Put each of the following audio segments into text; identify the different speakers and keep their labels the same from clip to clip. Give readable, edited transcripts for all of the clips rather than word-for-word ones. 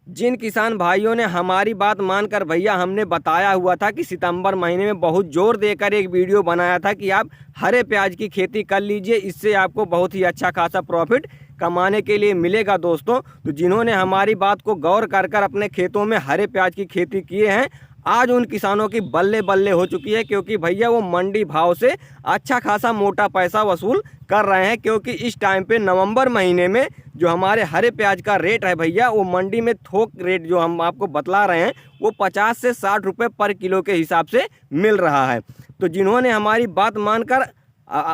Speaker 1: जिन किसान भाइयों ने हमारी बात मानकर भैया हमने बताया हुआ था कि सितंबर महीने में बहुत जोर देकर एक वीडियो बनाया था कि आप हरे प्याज की खेती कर लीजिए, इससे आपको बहुत ही अच्छा खासा प्रॉफिट कमाने के लिए मिलेगा दोस्तों। तो जिन्होंने हमारी बात को गौर कर कर अपने खेतों में हरे प्याज की खेती किए हैं, आज उन किसानों की बल्ले बल्ले हो चुकी है, क्योंकि भैया वो मंडी भाव से अच्छा खासा मोटा पैसा वसूल कर रहे हैं। क्योंकि इस टाइम पे नवंबर महीने में जो हमारे हरे प्याज का रेट है भैया, वो मंडी में थोक रेट जो हम आपको बतला रहे हैं वो 50 से 60 रुपये पर किलो के हिसाब से मिल रहा है। तो जिन्होंने हमारी बात मानकर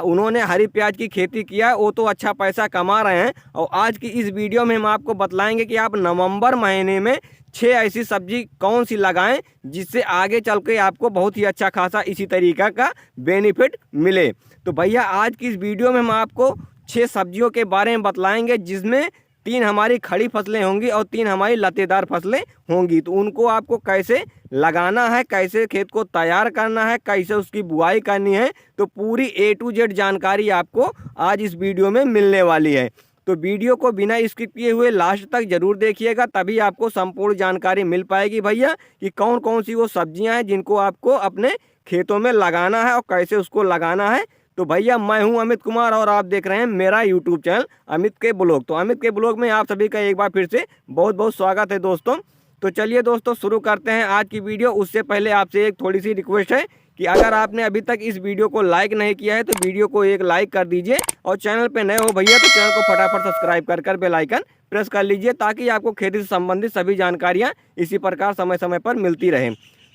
Speaker 1: उन्होंने हरी प्याज की खेती किया, वो तो अच्छा पैसा कमा रहे हैं। और आज की इस वीडियो में हम आपको बतलाएंगे कि आप नवंबर महीने में 6 ऐसी सब्जी कौन सी लगाएं जिससे आगे चल के आपको बहुत ही अच्छा खासा इसी तरीका का बेनिफिट मिले। तो भैया आज की इस वीडियो में हम आपको 6 सब्जियों के बारे में बतलाएंगे, जिसमें 3 हमारी खड़ी फसलें होंगी और 3 हमारी लतेदार फसलें होंगी। तो उनको आपको कैसे लगाना है, कैसे खेत को तैयार करना है, कैसे उसकी बुआई करनी है, तो पूरी A to Z जानकारी आपको आज इस वीडियो में मिलने वाली है। तो वीडियो को बिना स्किप किए हुए लास्ट तक जरूर देखिएगा, तभी आपको संपूर्ण जानकारी मिल पाएगी भैया कि कौन कौन सी वो सब्जियां हैं जिनको आपको अपने खेतों में लगाना है और कैसे उसको लगाना है। तो भैया मैं हूं अमित कुमार और आप देख रहे हैं मेरा यूट्यूब चैनल अमित के ब्लॉग। तो अमित के ब्लॉग में आप सभी का एक बार फिर से बहुत बहुत स्वागत है दोस्तों। तो चलिए दोस्तों शुरू करते हैं आज की वीडियो। उससे पहले आपसे एक थोड़ी सी रिक्वेस्ट है कि अगर आपने अभी तक इस वीडियो को लाइक नहीं किया है तो वीडियो को एक लाइक कर दीजिए, और चैनल पे नए हो भैया तो चैनल को फटाफट सब्सक्राइब कर बेल आइकन प्रेस कर लीजिए, ताकि आपको खेती से संबंधित सभी जानकारियाँ इसी प्रकार समय समय पर मिलती रहें।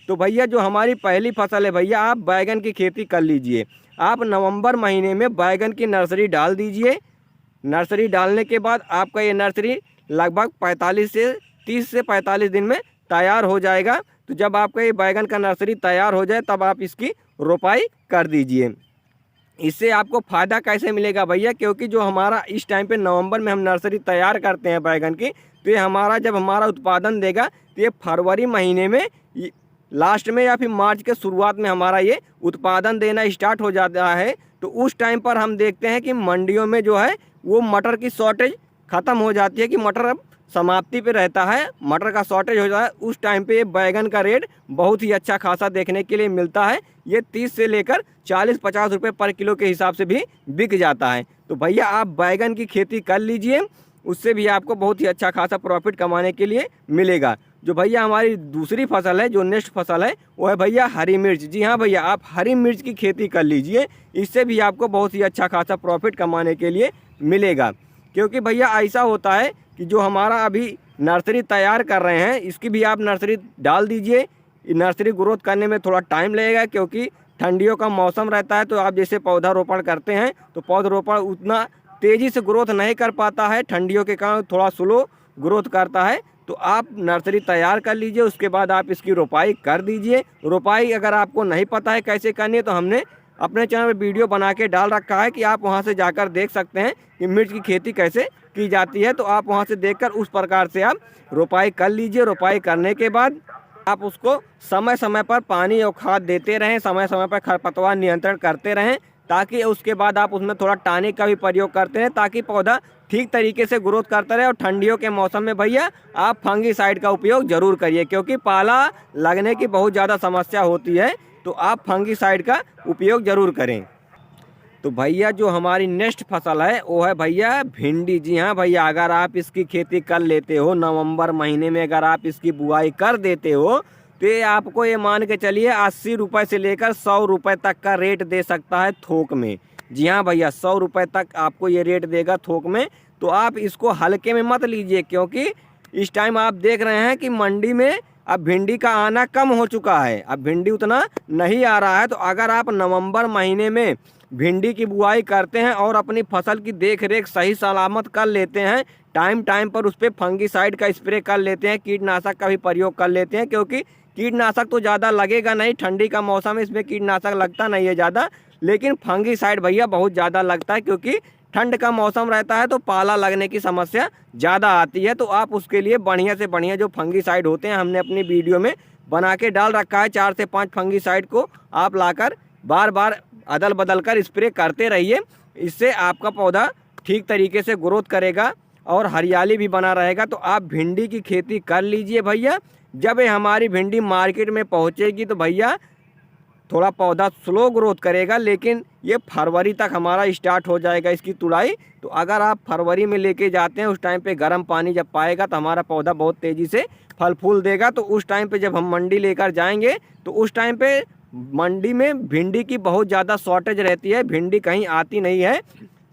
Speaker 1: तो भैया जो हमारी पहली फसल है भैया, आप बैगन की खेती कर लीजिए। आप नवंबर महीने में बैगन की नर्सरी डाल दीजिए। नर्सरी डालने के बाद आपका ये नर्सरी लगभग 30 से 45 दिन में तैयार हो जाएगा। तो जब आपका ये बैगन का नर्सरी तैयार हो जाए तब आप इसकी रोपाई कर दीजिए। इससे आपको फ़ायदा कैसे मिलेगा भैया, क्योंकि जो हमारा इस टाइम पे नवंबर में हम नर्सरी तैयार करते हैं बैगन की, तो ये हमारा जब हमारा उत्पादन देगा तो ये फरवरी महीने में लास्ट में या फिर मार्च के शुरुआत में हमारा ये उत्पादन देना स्टार्ट हो जाता है। तो उस टाइम पर हम देखते हैं कि मंडियों में जो है वो मटर की शॉर्टेज ख़त्म हो जाती है, कि मटर अब समाप्ति पे रहता है, मटर का शॉर्टेज हो जाता है। उस टाइम पे बैगन का रेट बहुत ही अच्छा खासा देखने के लिए मिलता है। ये 30 से लेकर 40-50 रुपये पर किलो के हिसाब से भी बिक जाता है। तो भैया आप बैगन की खेती कर लीजिए, उससे भी आपको बहुत ही अच्छा खासा प्रॉफिट कमाने के लिए मिलेगा। जो भैया हमारी दूसरी फसल है, जो नेक्स्ट फसल है, वो है भैया हरी मिर्च। जी हाँ भैया, आप हरी मिर्च की खेती कर लीजिए, इससे भी आपको बहुत ही अच्छा खासा प्रॉफिट कमाने के लिए मिलेगा। क्योंकि भैया ऐसा होता है कि जो हमारा अभी नर्सरी तैयार कर रहे हैं, इसकी भी आप नर्सरी डाल दीजिए। नर्सरी ग्रोथ करने में थोड़ा टाइम लगेगा, क्योंकि ठंडियों का मौसम रहता है। तो आप जैसे पौधारोपण करते हैं तो पौधारोपण उतना तेज़ी से ग्रोथ नहीं कर पाता है, ठंडियों के कारण थोड़ा स्लो ग्रोथ करता है। तो आप नर्सरी तैयार कर लीजिए, उसके बाद आप इसकी रोपाई कर दीजिए। रोपाई अगर आपको नहीं पता है कैसे करनी है तो हमने अपने चैनल पर वीडियो बना के डाल रखा है, कि आप वहां से जाकर देख सकते हैं कि मिर्च की खेती कैसे की जाती है। तो आप वहां से देखकर उस प्रकार से आप रोपाई कर लीजिए। रोपाई करने के बाद आप उसको समय समय पर पानी और खाद देते रहें, समय समय पर खरपतवार नियंत्रण करते रहें, ताकि उसके बाद आप उसमें थोड़ा टॉनिक का भी प्रयोग करते हैं, ताकि पौधा ठीक तरीके से ग्रोथ करता रहे। और ठंडियों के मौसम में भैया आप फंगीसाइड का उपयोग जरूर करिए, क्योंकि पाला लगने की बहुत ज़्यादा समस्या होती है। तो आप फंगीसाइड का उपयोग जरूर करें। तो भैया जो हमारी नेक्स्ट फसल है वो है भैया भिंडी। जी हाँ भैया, अगर आप इसकी खेती कर लेते हो नवंबर महीने में, अगर आप इसकी बुआई कर देते हो तो ये आपको ये मान के चलिए 80 रुपये से लेकर 100 रुपये तक का रेट दे सकता है थोक में। जी हाँ भैया, 100 रुपये तक आपको ये रेट देगा थोक में। तो आप इसको हल्के में मत लीजिए, क्योंकि इस टाइम आप देख रहे हैं कि मंडी में अब भिंडी का आना कम हो चुका है, अब भिंडी उतना नहीं आ रहा है। तो अगर आप नवंबर महीने में भिंडी की बुआई करते हैं और अपनी फसल की देख रेख सही सलामत कर लेते हैं, टाइम टाइम पर उस पर फंगीसाइड का स्प्रे कर लेते हैं, कीटनाशक का भी प्रयोग कर लेते हैं, क्योंकि कीटनाशक तो ज़्यादा लगेगा नहीं, ठंडी का मौसम है, इसमें कीटनाशक लगता नहीं है ज़्यादा, लेकिन फंगीसाइड भैया बहुत ज़्यादा लगता है, क्योंकि ठंड का मौसम रहता है तो पाला लगने की समस्या ज़्यादा आती है। तो आप उसके लिए बढ़िया से बढ़िया जो फंगीसाइड होते हैं, हमने अपनी वीडियो में बना के डाल रखा है, 4 से 5 फंगीसाइड को आप लाकर बार बार अदल बदल कर स्प्रे करते रहिए। इससे आपका पौधा ठीक तरीके से ग्रोथ करेगा और हरियाली भी बना रहेगा। तो आप भिंडी की खेती कर लीजिए भैया। जब ये हमारी भिंडी मार्केट में पहुंचेगी तो भैया थोड़ा पौधा स्लो ग्रोथ करेगा, लेकिन ये फरवरी तक हमारा स्टार्ट हो जाएगा इसकी तुड़ाई। तो अगर आप फरवरी में लेके जाते हैं, उस टाइम पे गर्म पानी जब पाएगा तो हमारा पौधा बहुत तेज़ी से फल फूल देगा। तो उस टाइम पे जब हम मंडी लेकर जाएंगे तो उस टाइम पे मंडी में भिंडी की बहुत ज़्यादा शॉर्टेज रहती है, भिंडी कहीं आती नहीं है।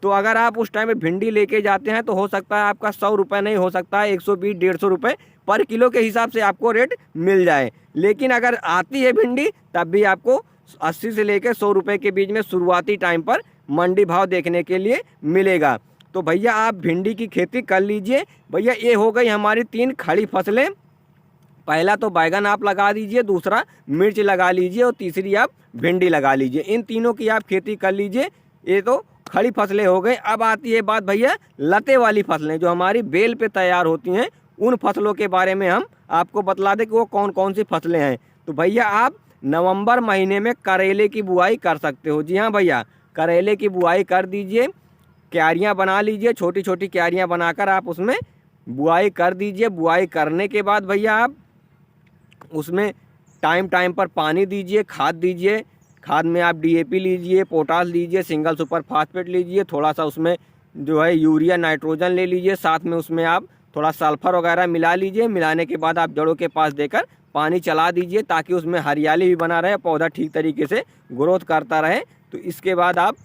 Speaker 1: तो अगर आप उस टाइम पे भिंडी लेके जाते हैं तो हो सकता है आपका 100 रुपये नहीं, हो सकता है 120-150 रुपये पर किलो के हिसाब से आपको रेट मिल जाए। लेकिन अगर आती है भिंडी तब भी आपको 80 से लेकर 100 रुपये के बीच में शुरुआती टाइम पर मंडी भाव देखने के लिए मिलेगा। तो भैया आप भिंडी की खेती कर लीजिए। भैया ये हो गई हमारी 3 खड़ी फसलें। पहला तो बैगन आप लगा दीजिए, दूसरा मिर्च लगा लीजिए और तीसरी आप भिंडी लगा लीजिए। इन तीनों की आप खेती कर लीजिए। ये तो खड़ी फसलें हो गई। अब आती है बात भैया लते वाली फसलें, जो हमारी बेल पे तैयार होती हैं। उन फसलों के बारे में हम आपको बतला दें कि वो कौन कौन सी फसलें हैं। तो भैया आप नवंबर महीने में करेले की बुआई कर सकते हो। जी हाँ भैया, करेले की बुआई कर दीजिए। क्यारियाँ बना लीजिए, छोटी छोटी क्यारियाँ बनाकर आप उसमें बुआई कर दीजिए। बुआई करने के बाद भैया आप उसमें टाइम टाइम पर पानी दीजिए, खाद दीजिए। खाद में आप DAP लीजिए, पोटास लीजिए, सिंगल सुपर फास्फेट लीजिए, थोड़ा सा उसमें जो है यूरिया नाइट्रोजन ले लीजिए, साथ में उसमें आप थोड़ा सल्फर वगैरह मिला लीजिए। मिलाने के बाद आप जड़ों के पास देकर पानी चला दीजिए ताकि उसमें हरियाली भी बना रहे, पौधा ठीक तरीके से ग्रोथ करता रहे। तो इसके बाद आप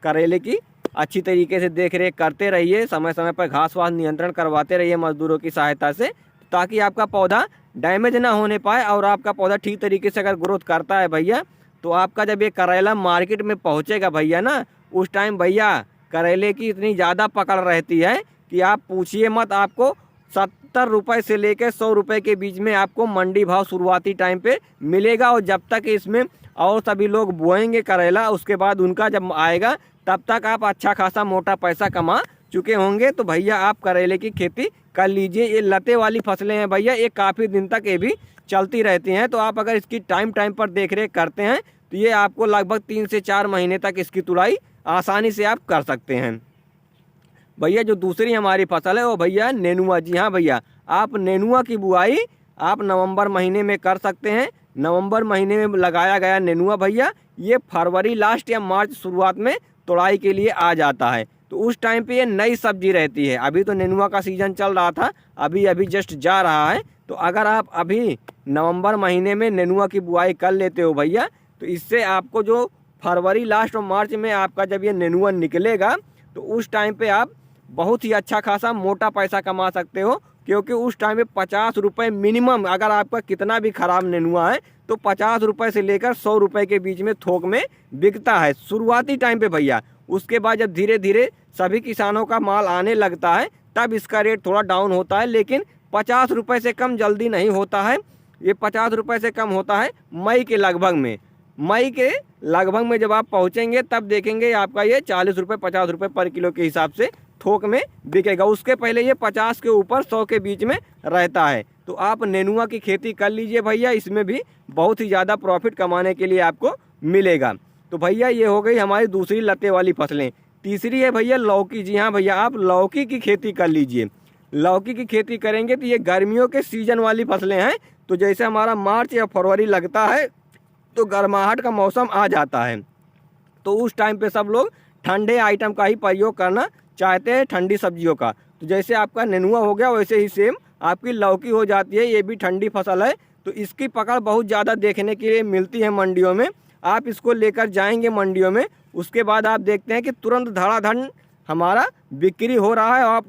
Speaker 1: करेले की अच्छी तरीके से देख रेख करते रहिए, समय समय पर घास वास नियंत्रण करवाते रहिए मजदूरों की सहायता से, ताकि आपका पौधा डैमेज ना होने पाए और आपका पौधा ठीक तरीके से अगर ग्रोथ करता है भैया, तो आपका जब ये करेला मार्केट में पहुंचेगा भैया ना, उस टाइम भैया करेले की इतनी ज़्यादा पकड़ रहती है कि आप पूछिए मत। आपको 70 रुपये से लेकर 100 रुपये के बीच में आपको मंडी भाव शुरुआती टाइम पे मिलेगा। और जब तक इसमें और सभी लोग बोएंगे करेला, उसके बाद उनका जब आएगा तब तक आप अच्छा खासा मोटा पैसा कमा चुके होंगे। तो भैया आप करेले की खेती कर लीजिए। ये लते वाली फसलें हैं भैया, ये काफ़ी दिन तक ये भी चलती रहती हैं। तो आप अगर इसकी टाइम टाइम पर देख रेख करते हैं तो ये आपको लगभग 3 से 4 महीने तक इसकी तुड़ाई आसानी से आप कर सकते हैं। भैया जो दूसरी हमारी फसल है वो भैया नेनुआ। जी हाँ भैया, आप नेनुआ की बुआई आप नवंबर महीने में कर सकते हैं। नवंबर महीने में लगाया गया नेनुआ भैया, ये फरवरी लास्ट या मार्च शुरुआत में तुड़ाई के लिए आ जाता है। तो उस टाइम पे ये नई सब्जी रहती है। अभी तो नेनुआ का सीज़न चल रहा था, अभी अभी जस्ट जा रहा है। तो अगर आप अभी नवंबर महीने में नेनुआ की बुआई कर लेते हो भैया, तो इससे आपको जो फरवरी लास्ट और मार्च में आपका जब ये नेनुआ निकलेगा तो उस टाइम पे आप बहुत ही अच्छा खासा मोटा पैसा कमा सकते हो। क्योंकि उस टाइम में 50 रुपये मिनिमम, अगर आपका कितना भी ख़राब नेनुआ है तो 50 रुपये से लेकर 100 रुपये के बीच में थोक में बिकता है शुरुआती टाइम पे भैया। उसके बाद जब धीरे धीरे सभी किसानों का माल आने लगता है तब इसका रेट थोड़ा डाउन होता है, लेकिन 50 रुपये से कम जल्दी नहीं होता है। ये 50 रुपये से कम होता है मई के लगभग में। मई के लगभग में जब आप पहुँचेंगे तब देखेंगे आपका ये 40 रुपये 50 रुपये पर किलो के हिसाब से थोक में बिकेगा। उसके पहले ये 50 के ऊपर 100 के बीच में रहता है। तो आप नेनुआ की खेती कर लीजिए भैया, इसमें भी बहुत ही ज़्यादा प्रॉफिट कमाने के लिए आपको मिलेगा। तो भैया ये हो गई हमारी दूसरी लते वाली फसलें। तीसरी है भैया लौकी। जी हाँ भैया, आप लौकी की खेती कर लीजिए। लौकी की खेती करेंगे तो ये गर्मियों के सीजन वाली फसलें हैं। तो जैसे हमारा मार्च या फरवरी लगता है तो गर्माहट का मौसम आ जाता है, तो उस टाइम पे सब लोग ठंडे आइटम का ही प्रयोग करना चाहते हैं, ठंडी सब्जियों का। तो जैसे आपका नेनुआ हो गया वैसे ही सेम आपकी लौकी हो जाती है। ये भी ठंडी फसल है, तो इसकी पकड़ बहुत ज़्यादा देखने के लिए मिलती है मंडियों में। आप इसको लेकर जाएंगे मंडियों में, उसके बाद आप देखते हैं कि तुरंत धड़ाधड़ हमारा बिक्री हो रहा है। और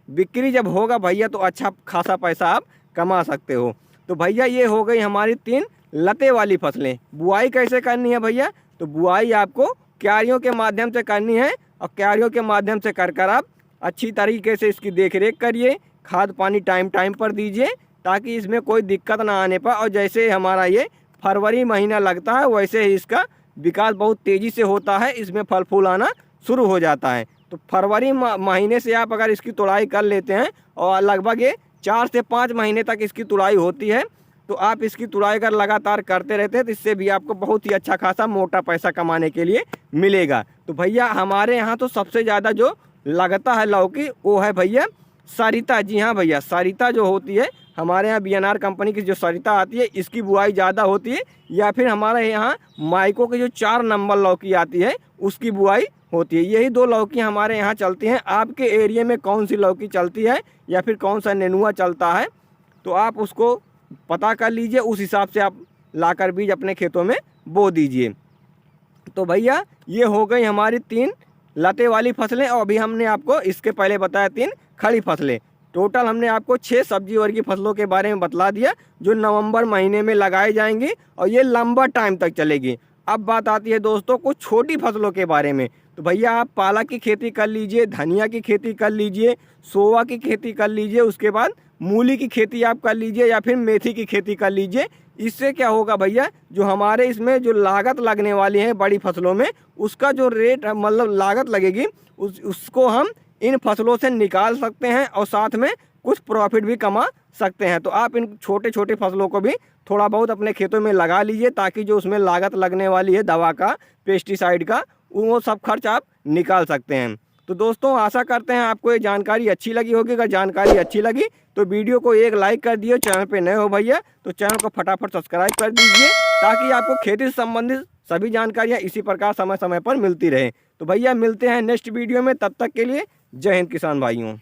Speaker 1: बिक्री जब होगा भैया तो अच्छा खासा पैसा आप कमा सकते हो। तो भैया ये हो गई हमारी 3 लते वाली फसलें। बुआई कैसे करनी है भैया? तो बुआई आपको क्यारियों के माध्यम से करनी है, और क्यारियों के माध्यम से कर कर आप अच्छी तरीके से इसकी देख रेख करिए, खाद पानी टाइम टाइम पर दीजिए ताकि इसमें कोई दिक्कत ना आने पाए। और जैसे हमारा ये फरवरी महीना लगता है वैसे ही इसका विकास बहुत तेज़ी से होता है, इसमें फल फूल आना शुरू हो जाता है। तो फरवरी महीने से आप अगर इसकी तुड़ाई कर लेते हैं और लगभग ये 4 से 5 महीने तक इसकी तुड़ाई होती है, तो आप इसकी तुड़ाई अगर लगातार करते रहते हैं तो इससे भी आपको बहुत ही अच्छा खासा मोटा पैसा कमाने के लिए मिलेगा। तो भैया हमारे यहाँ तो सबसे ज़्यादा जो लगता है लौकी वो है भैया सरिता, जी हाँ भैया, सरिता जो होती है हमारे यहाँ बीएनआर कंपनी की जो सरिता आती है इसकी बुआई ज़्यादा होती है, या फिर हमारे यहाँ माइको की जो 4 नंबर लौकी आती है उसकी बुआई होती है। यही 2 लौकी हमारे यहाँ चलती हैं। आपके एरिया में कौन सी लौकी चलती है या फिर कौन सा नेनुआ चलता है तो आप उसको पता कर लीजिए, उस हिसाब से आप लाकर बीज अपने खेतों में बो दीजिए। तो भैया ये हो गई हमारी 3 लते वाली फसलें, और अभी हमने आपको इसके पहले बताया 3 खड़ी फसलें। टोटल हमने आपको 6 सब्जी वर्गीय फसलों के बारे में बतला दिया जो नवंबर महीने में लगाई जाएंगी और ये लंबा टाइम तक चलेगी। अब बात आती है दोस्तों कुछ छोटी फसलों के बारे में। तो भैया आप पालक की खेती कर लीजिए, धनिया की खेती कर लीजिए, सोवा की खेती कर लीजिए, उसके बाद मूली की खेती आप कर लीजिए या फिर मेथी की खेती कर लीजिए। इससे क्या होगा भैया, जो हमारे इसमें जो लागत लगने वाली है बड़ी फसलों में, उसका जो रेट मतलब लागत लगेगी उसको हम इन फसलों से निकाल सकते हैं और साथ में कुछ प्रॉफिट भी कमा सकते हैं। तो आप इन छोटे छोटे फसलों को भी थोड़ा बहुत अपने खेतों में लगा लीजिए ताकि जो उसमें लागत लगने वाली है दवा का, पेस्टिसाइड का, वो सब खर्च आप निकाल सकते हैं। तो दोस्तों आशा करते हैं आपको ये जानकारी अच्छी लगी होगी। अगर जानकारी अच्छी लगी तो वीडियो को एक लाइक कर दिए। चैनल पे नए हो भैया तो चैनल को फटाफट सब्सक्राइब कर दीजिए ताकि आपको खेती से संबंधित सभी जानकारियाँ इसी प्रकार समय समय पर मिलती रहे। तो भैया मिलते हैं नेक्स्ट वीडियो में, तब तक के लिए जय हिंद किसान भाइयों।